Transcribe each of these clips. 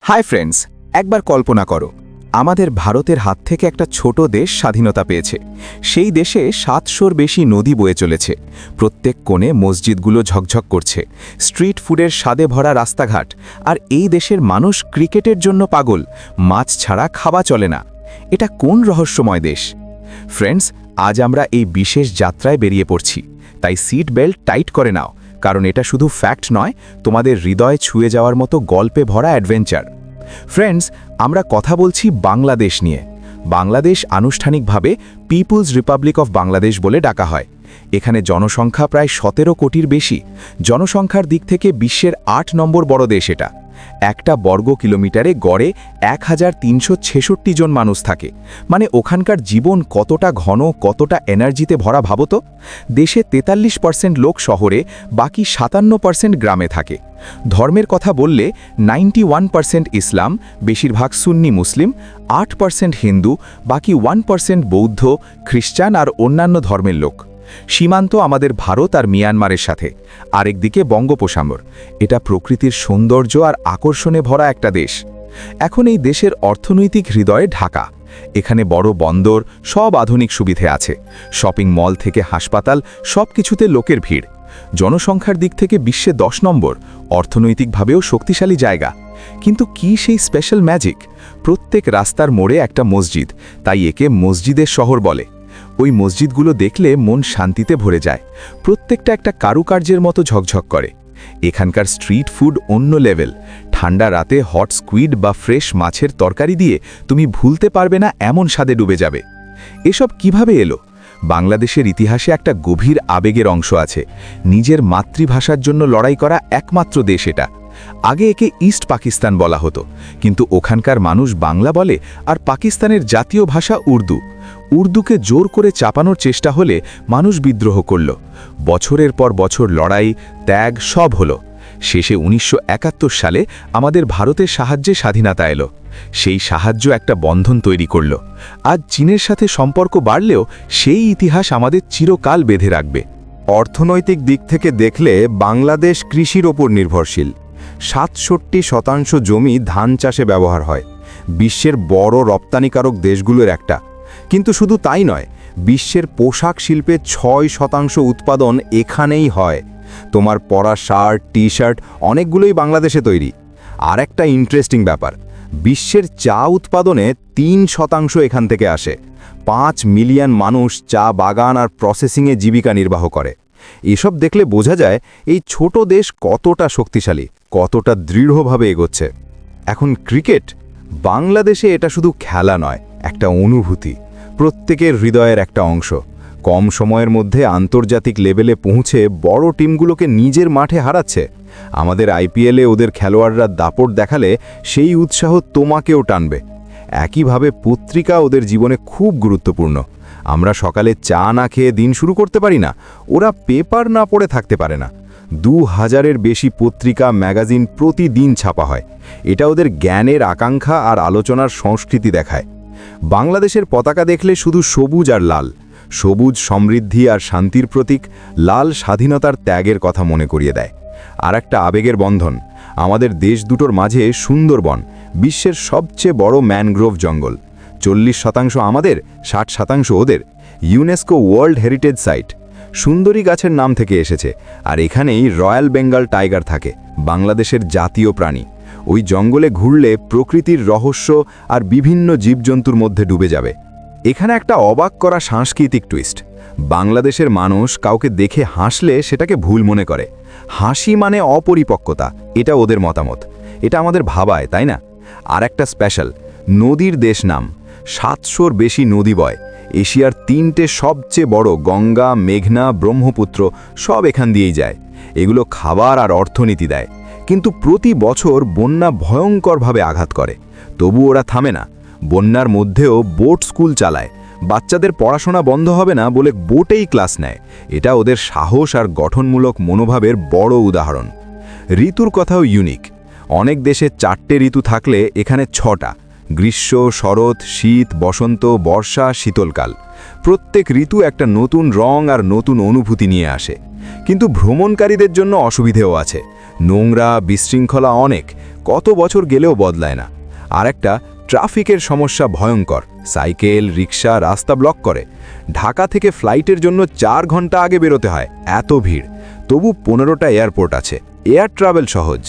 Hi friends, একবার কল্পনা করো আমাদের ভারতের হাত থেকে একটা ছোট দেশ স্বাধীনতা পেয়েছে। সেই দেশে 700-র বেশি নদী বয়ে চলেছে। প্রত্যেক কোণে মসজিদগুলো ঝকঝক করছে, স্ট্রিট ফুডের স্বাদে ভরা রাস্তাঘাট। আর এই দেশের মানুষ ক্রিকেটের জন্য পাগল, মাছ ছাড়া খাওয়া চলে না। এটা কোন রহস্যময় দেশ? ফ্রেন্ডস, আজ আমরা এই বিশেষ যাত্রায় বেরিয়ে পড়ছি। তাই সিট বেল্ট টাইট করে নাও, কারণ এটা শুধু ফ্যাক্ট নয়, তোমাদের হৃদয় ছুঁয়ে যাওয়ার মতো গল্পে ভরা অ্যাডভেঞ্চার। ফ্রেন্ডস, আমরা কথা বলছি বাংলাদেশ নিয়ে। বাংলাদেশ আনুষ্ঠানিকভাবে পিপলস রিপাবলিক অফ বাংলাদেশ বলে ডাকা হয়। এখানে জনসংখ্যা প্রায় 17 কোটির বেশি। জনসংখ্যার দিক থেকে বিশ্বের 8 নম্বর বড় দেশ এটা। একটা বর্গ কিলোমিটারে গড়ে 1366 জন মানুষ থাকে। মানে ওখানকার জীবন কতটা ঘন, কতটা এনার্জিতে ভরা ভাবো তো। দেশে 43% লোক শহরে, বাকি 57% গ্রামে থাকে। ধর্মের কথা বললে 91% ইসলাম, বেশিরভাগ সুন্নি মুসলিম, 8% হিন্দু, বাকি 1% বৌদ্ধ, খ্রিস্টান আর অন্যান্য ধর্মের লোক। সীমান্ত আমাদের ভারত আর মিয়ানমারের সাথে, আরেকদিকে বঙ্গোপসাগর। এটা প্রকৃতির সৌন্দর্য আর আকর্ষণে ভরা একটা দেশ। এখন এই দেশের অর্থনৈতিক হৃদয়ে ঢাকা। এখানে বড় বন্দর, সব আধুনিক সুবিধে আছে। শপিং মল থেকে হাসপাতাল, সব কিছুতে লোকের ভিড়। জনসংখ্যার দিক থেকে বিশ্বে 10 নম্বর, অর্থনৈতিকভাবেও শক্তিশালী জায়গা। কিন্তু কি সেই স্পেশাল ম্যাজিক? প্রত্যেক রাস্তার মোড়ে একটা মসজিদ, তাই একে মসজিদের শহর বলে। ওই মসজিদগুলো দেখলে মন শান্তিতে ভরে যায়। প্রত্যেকটা একটা কারুকার্যের মতো ঝকঝক করে। এখানকার স্ট্রিট ফুড অন্য লেভেল। ঠান্ডা রাতে হট স্কুইড বা ফ্রেশ মাছের তরকারি দিয়ে তুমি ভুলতে পারবে না, এমন স্বাদে ডুবে যাবে। এসব কিভাবে এলো? বাংলাদেশের ইতিহাসে একটা গভীর আবেগের অংশ আছে। নিজের মাতৃভাষার জন্য লড়াই করা একমাত্র দেশ এটা। আগে একে ইস্ট পাকিস্তান বলা হতো, কিন্তু ওখানকার মানুষ বাংলা বলে, আর পাকিস্তানের জাতীয় ভাষা উর্দু। উর্দুকে জোর করে চাপানোর চেষ্টা হলে মানুষ বিদ্রোহ করল। বছরের পর বছর লড়াই, ত্যাগ সব হলো। শেষে 1971 সালে আমাদের ভারতের সাহায্যে স্বাধীনতা এলো। সেই সাহায্য একটা বন্ধন তৈরি করল। আজ চীনের সাথে সম্পর্ক বাড়লেও সেই ইতিহাস আমাদের চিরকাল বেঁধে রাখবে। অর্থনৈতিক দিক থেকে দেখলে বাংলাদেশ কৃষির ওপর নির্ভরশীল। 67% জমি ধান চাষে ব্যবহার হয়। বিশ্বের বড় রপ্তানিকারক দেশগুলোর একটা। কিন্তু শুধু তাই নয়, বিশ্বের পোশাক শিল্পে 6% উৎপাদন এখানেই হয়। তোমার পরা শার্ট, টি শার্ট অনেকগুলোই বাংলাদেশে তৈরি। আর একটা ইন্টারেস্টিং ব্যাপার, বিশ্বের চা উৎপাদনে 3% এখান থেকে আসে। 5 মিলিয়ন মানুষ চা বাগান আর প্রসেসিংয়ে জীবিকা নির্বাহ করে। এসব দেখলে বোঝা যায় এই ছোট দেশ কতটা শক্তিশালী, কতটা দৃঢ়ভাবে এগোচ্ছে। এখন ক্রিকেট, বাংলাদেশে এটা শুধু খেলা নয়, একটা অনুভূতি, প্রত্যেকের হৃদয়ের একটা অংশ। কম সময়ের মধ্যে আন্তর্জাতিক লেভেলে পৌঁছে বড় টিমগুলোকে নিজের মাঠে হারাচ্ছে। আমাদের আইপিএলে ওদের খেলোয়াড়রা দাপট দেখালে সেই উৎসাহ তোমাকেও টানবে। একইভাবে পত্রিকা ওদের জীবনে খুব গুরুত্বপূর্ণ। আমরা সকালে চা না খেয়ে দিন শুরু করতে পারি না, ওরা পেপার না পড়ে থাকতে পারে না। 2000-এর বেশি পত্রিকা, ম্যাগাজিন প্রতিদিন ছাপা হয়। এটা ওদের জ্ঞানের আকাঙ্ক্ষা আর আলোচনার সংস্কৃতি দেখায়। বাংলাদেশের পতাকা দেখলে শুধু সবুজ আর লাল। সবুজ সমৃদ্ধি আর শান্তির প্রতীক, লাল স্বাধীনতার ত্যাগের কথা মনে করিয়ে দেয়। আর একটা আবেগের বন্ধন, আমাদের দেশ দুটোর মাঝে সুন্দরবন, বিশ্বের সবচেয়ে বড় ম্যানগ্রোভ জঙ্গল। 40% আমাদের, 60% ওদের। UNESCO world heritage site. সুন্দরী গাছের নাম থেকে এসেছে। আর এখানেই রয়্যাল বেঙ্গল টাইগার থাকে, বাংলাদেশের জাতীয় প্রাণী। ওই জঙ্গলে ঘুরলে প্রকৃতির রহস্য আর বিভিন্ন জীবজন্তুর মধ্যে ডুবে যাবে। এখানে একটা অবাক করা সাংস্কৃতিক টুইস্ট। বাংলাদেশের মানুষ কাউকে দেখে হাসলে সেটাকে ভুল মনে করে। হাসি মানে অপরিপক্কতা, এটা ওদের মতামত। এটা আমাদের ভাবায়, তাই না? আর একটা স্পেশাল, নদীর দেশ নাম। 700-র বেশি নদী বয়। এশিয়ার 3টে সবচেয়ে বড়, গঙ্গা, মেঘনা, ব্রহ্মপুত্র, সব এখান দিয়েই যায়। এগুলো খাবার আর অর্থনীতি দেয়। কিন্তু প্রতি বছর বন্যা ভয়ঙ্করভাবে আঘাত করে। তবু ওরা থামে না। বন্যার মধ্যেও বোট স্কুল চালায়। বাচ্চাদের পড়াশোনা বন্ধ হবে না বলে বোটেই ক্লাস নেয়। এটা ওদের সাহস আর গঠনমূলক মনোভাবের বড় উদাহরণ। ঋতুর কথাও ইউনিক। অনেক দেশে 4টে ঋতু থাকলে এখানে 6টা: গ্রীষ্ম, শরৎ, শীত, বসন্ত, বর্ষা, শীতলকাল। প্রত্যেক ঋতু একটা নতুন রং আর নতুন অনুভূতি নিয়ে আসে। কিন্তু ভ্রমণকারীদের জন্য অসুবিধেও আছে। নোংরা, বিশৃঙ্খলা অনেক। কত বছর গেলেও বদলায় না। আর একটা ট্রাফিকের সমস্যা ভয়ঙ্কর, সাইকেল রিক্সা রাস্তা ব্লক করে। ঢাকা থেকে ফ্লাইটের জন্য 4 ঘন্টা আগে বেরোতে হয়, এত ভিড়। তবু 15টা এয়ারপোর্ট আছে, এয়ার ট্রাভেল সহজ।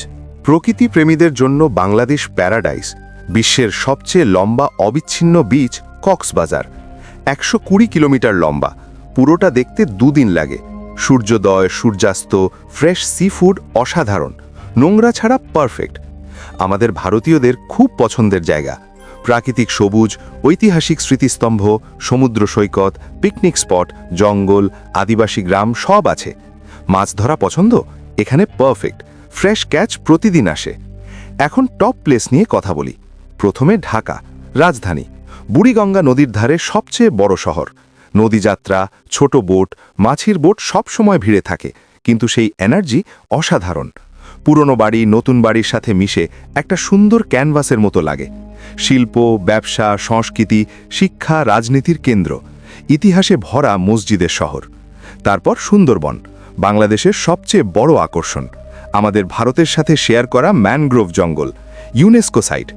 প্রকৃতি প্রেমীদের জন্য বাংলাদেশ প্যারাডাইস। বিশ্বের সবচেয়ে লম্বা অবিচ্ছিন্ন বিচ কক্সবাজার, 120 কিলোমিটার লম্বা। পুরোটা দেখতে 2 দিন লাগে। সূর্যোদয় সূর্যাস্ত, ফ্রেশ সি ফুড অসাধারণ, নোংরা ছাড়া পারফেক্ট। আমাদের ভারতীয়দের খুব পছন্দের জায়গা। প্রাকৃতিক সবুজ, ঐতিহাসিক স্মৃতিস্তম্ভ, সমুদ্র সৈকত, পিকনিক স্পট, জঙ্গল, আদিবাসী গ্রাম সব আছে। মাছ ধরা পছন্দ? এখানে পারফেক্ট, ফ্রেশ ক্যাচ প্রতিদিন আসে। এখন টপ প্লেস নিয়ে কথা বলি। প্রথমে ঢাকা, রাজধানী, বুড়িগঙ্গা নদীর ধারে সবচেয়ে বড় শহর। নদীযাত্রা, ছোট বোট, মাছির বোট সব সময় ভিড়ে থাকে, কিন্তু সেই এনার্জি অসাধারণ। পুরনো বাড়ি নতুন বাড়ির সাথে মিশে একটা সুন্দর ক্যানভাসের মতো লাগে। শিল্প, ব্যবসা, সংস্কৃতি, শিক্ষা, রাজনীতির কেন্দ্র, ইতিহাসে ভরা মসজিদের শহর। তারপর সুন্দরবন, বাংলাদেশের সবচেয়ে বড় আকর্ষণ। আমাদের ভারতের সাথে শেয়ার করা ম্যানগ্রোভ জঙ্গল, UNESCO site,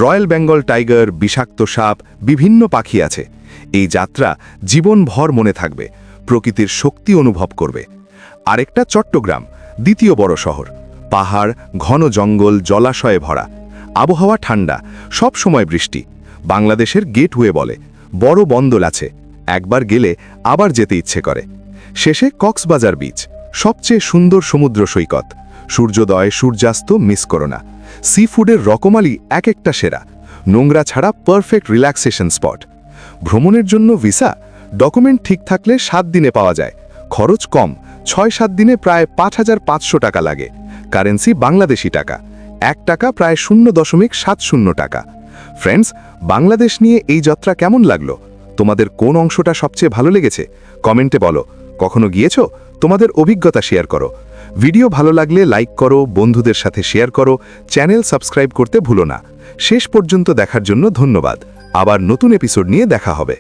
royal Bengal tiger, বিষাক্ত সাপ, বিভিন্ন পাখি আছে। এই যাত্রা জীবনভর মনে থাকবে, প্রকৃতির শক্তি অনুভব করবে। আরেকটা চট্টগ্রাম, দ্বিতীয় বড় শহর। পাহাড়, ঘন জঙ্গল, জলাশয়ে ভরা। আবহাওয়া ঠান্ডা, সব সময় বৃষ্টি। বাংলাদেশের গেটওয়ে বলে, বড় বন্দর আছে, একবার গেলে আবার যেতে ইচ্ছে করে। শেষে কক্সবাজার বিচ, সবচেয়ে সুন্দর সমুদ্র সৈকত। সূর্যোদয় সূর্যাস্ত মিস করো না। সি ফুডের রকমালি এক একটা সেরা, নোংরা ছাড়া পারফেক্ট রিল্যাক্সেশন স্পট। ভ্রমণের জন্য ভিসা, ডকুমেন্ট ঠিক থাকলে 7 দিনে পাওয়া যায়। খরচ কম, 6-7 দিনে প্রায় 5,500 টাকা লাগে। কারেন্সি বাংলাদেশি টাকা, 1 টাকা প্রায় 0.70 টাকা। ফ্রেন্ডস, বাংলাদেশ নিয়ে এই যাত্রা কেমন লাগলো? তোমাদের কোন অংশটা সবচেয়ে ভালো লেগেছে কমেন্টে বলো। কখনো গিয়েছো? তোমাদের অভিজ্ঞতা শেয়ার করো। ভিডিও ভালো লাগলে লাইক করো, বন্ধুদের সাথে শেয়ার করো, চ্যানেল সাবস্ক্রাইব করতে ভুলো না। শেষ পর্যন্ত দেখার জন্য ধন্যবাদ। আবার নতুন এপিসোড নিয়ে দেখা হবে।